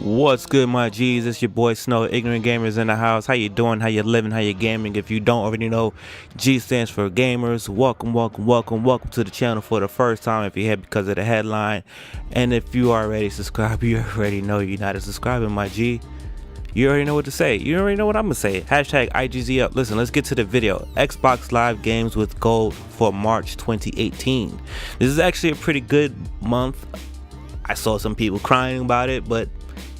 What's good, my G's? It's your boy Snow, Ignorant Gamers in the house. How you doing? How you living? How you gaming? If you don't already know, G stands for Gamers. Welcome to the channel for the first time if you're here because of the headline. And if you already subscribed, you already know you're not a subscriber, my G. You already know what to say. You already know what I'm gonna say. Hashtag IGZ up. Listen, let's get to the video. Xbox Live Games with Gold for March 2018. This is actually a pretty good month. I saw some people crying about it, but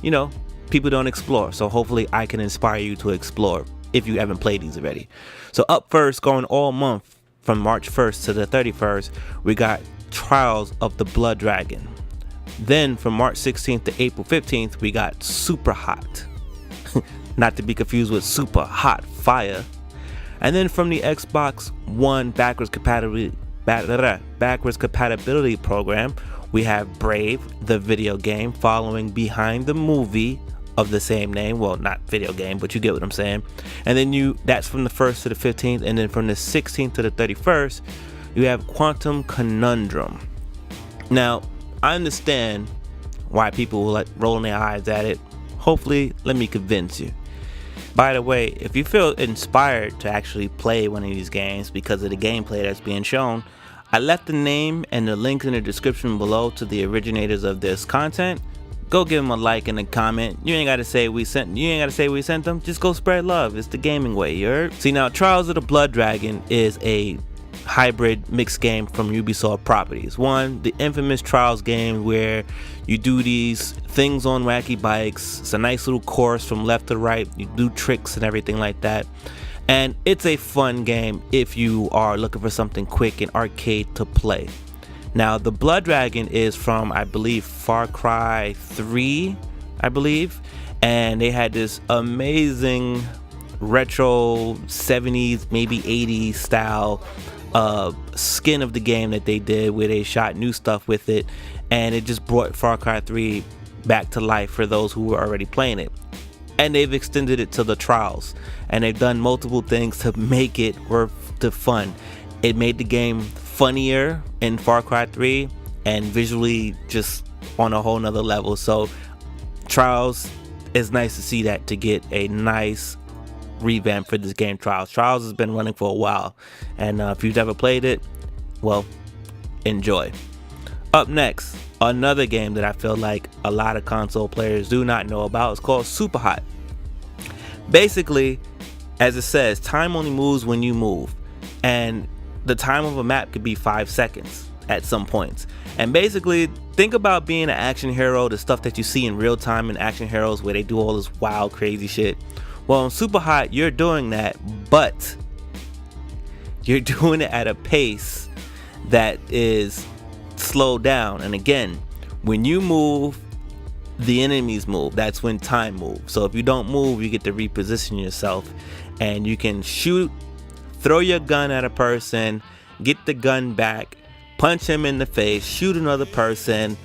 you know, people don't explore, so hopefully I can inspire you to explore if you haven't played these already. So up first, going all month from March 1st to the 31st, we got Trials of the Blood Dragon. Then from March 16th to April 15th, we got SUPERHOT. Not to be confused with Super Hot Fire. And then from the Xbox One backwards compatibility program, we have Brave, the video game, following behind the movie of the same name. Well, not video game, but you get what I'm saying. And then that's from the 1st to the 15th, and then from the 16th to the 31st, you have Conundrum. Now, I understand why people will like rolling their eyes at it. Hopefully, let me convince you. By the way, if you feel inspired to actually play one of these games because of the gameplay that's being shown, I left the name and the link in the description below to the originators of this content. Go give them a like and a comment. You ain't gotta say we sent them. Just go spread love. It's the gaming way, you heard? See, now Trials of the Blood Dragon is a hybrid mixed game from Ubisoft properties. One, the infamous Trials game where you do these things on wacky bikes. It's a nice little course from left to right. You do tricks and everything like that. And it's a fun game if you are looking for something quick and arcade to play. Now, the Blood Dragon is from, I believe, Far Cry 3, I believe. And they had this amazing retro 70s, maybe 80s style skin of the game that they did where they shot new stuff with it. And it just brought Far Cry 3 back to life for those who were already playing it. And they've extended it to the Trials, and they've done multiple things to make it worth the fun. It made the game funnier in Far Cry 3 and visually just on a whole nother level. So Trials, is nice to see that, to get a nice revamp for this game. Trials has been running for a while, and if you've never played it, well, enjoy. Up next, another game that I feel like a lot of console players do not know about is called SUPERHOT. Basically, as it says, time only moves when you move, and the time of a map could be 5 seconds at some points. And basically, think about being an action hero, the stuff that you see in real time in action heroes where they do all this wild, crazy shit. Well, in SUPERHOT, you're doing that, but you're doing it at a pace that is slowed down. And again, when you move, the enemies move. That's when time moves. So if you don't move, you get to reposition yourself, and you can shoot, throw your gun at a person, get the gun back, punch him in the face, shoot another person.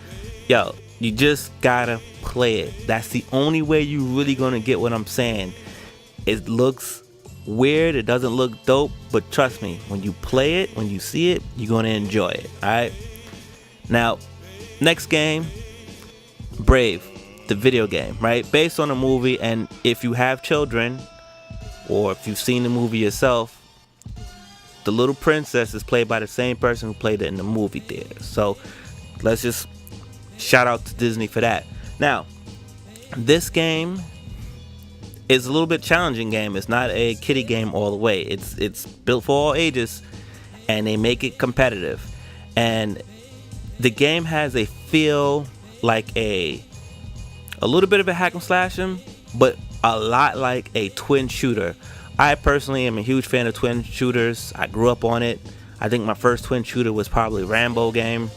Yo, you just gotta play it. That's the only way you really gonna get what I'm saying. It looks weird, it doesn't look dope, but trust me, when you play it, when you see it, you're gonna enjoy it. Alright, now next game, Brave, the video game, right? Based on a movie, and if you have children, or if you've seen the movie yourself, the little princess is played by the same person who played it in the movie theater. So let's just shout out to Disney for that. Now, this game is a little bit challenging game. It's not a kiddie game all the way. It's built for all ages, and they make it competitive. And the game has a feel like a little bit of a hack and slash, but a lot like a twin shooter. I personally am a huge fan of twin shooters. I grew up on it. I think my first twin shooter was probably Rambo game,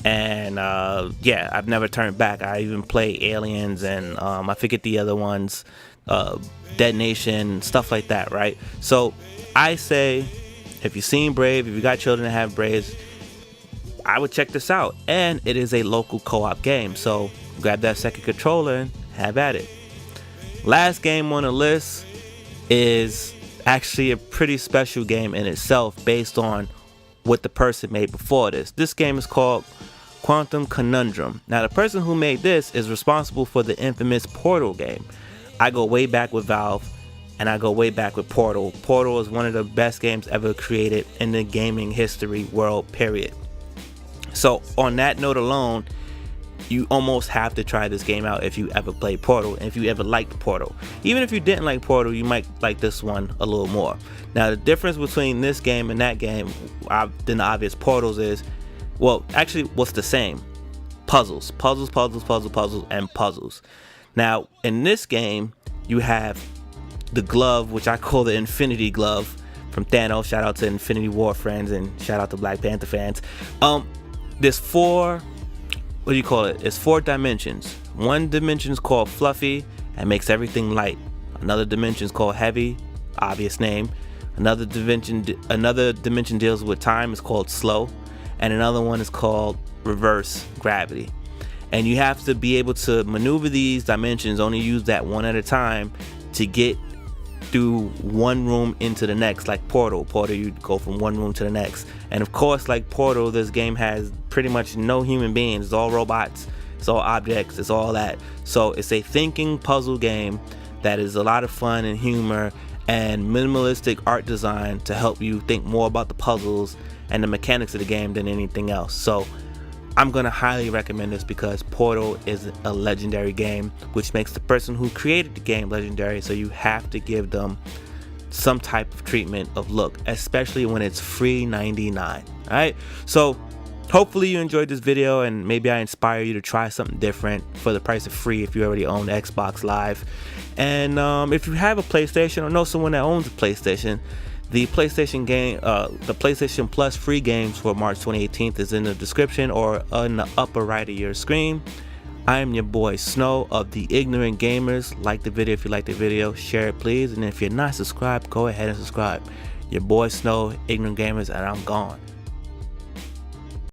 and yeah, I've never turned back. I even play Aliens, and I forget the other ones, Dead Nation, stuff like that, right? So I say, if you've seen Brave, if you got children that have Braves, I would check this out. And it is a local co-op game, so grab that second controller and have at it. Last game on the list is actually a pretty special game in itself, based on what the person made before this. This game is called Quantum Conundrum. Now, the person who made this is responsible for the infamous Portal game. I go way back with Valve, and I go way back with Portal. Portal is one of the best games ever created in the gaming history world, period. So on that note alone, you almost have to try this game out if you ever played Portal, and if you ever liked Portal. Even if you didn't like Portal, you might like this one a little more. Now, the difference between this game and that game, than the obvious Portals is, well, actually, what's the same? Puzzles, puzzles, puzzles, puzzles, puzzles, and puzzles. Now, in this game, you have the glove, which I call the Infinity Glove from Thanos. Shout out to Infinity War friends, and shout out to Black Panther fans. There's four, what do you call it? It's 4 dimensions. One dimension is called Fluffy, and makes everything light. Another dimension is called Heavy, obvious name. Another dimension deals with time, is called Slow, and another one is called Reverse Gravity. And you have to be able to maneuver these dimensions, only use that one at a time, to get through one room into the next. Like Portal, you go from one room to the next. And of course, like Portal, this game has pretty much no human beings. It's all robots, it's all objects, it's all that. So it's a thinking puzzle game that is a lot of fun and humor and minimalistic art design to help you think more about the puzzles and the mechanics of the game than anything else. So I'm gonna highly recommend this because Portal is a legendary game, which makes the person who created the game legendary. So you have to give them some type of treatment of look, especially when it's free $99. All right, so hopefully you enjoyed this video, and maybe I inspire you to try something different for the price of free if you already own Xbox Live. And if you have a PlayStation or know someone that owns a PlayStation, the PlayStation game, the PlayStation Plus free games for March 2018 is in the description or on the upper right of your screen. I am your boy Snow of the Ignorant Gamers. Like the video if you like the video, share it please, and if you're not subscribed, go ahead and subscribe. Your boy Snow, Ignorant Gamers, and I'm gone.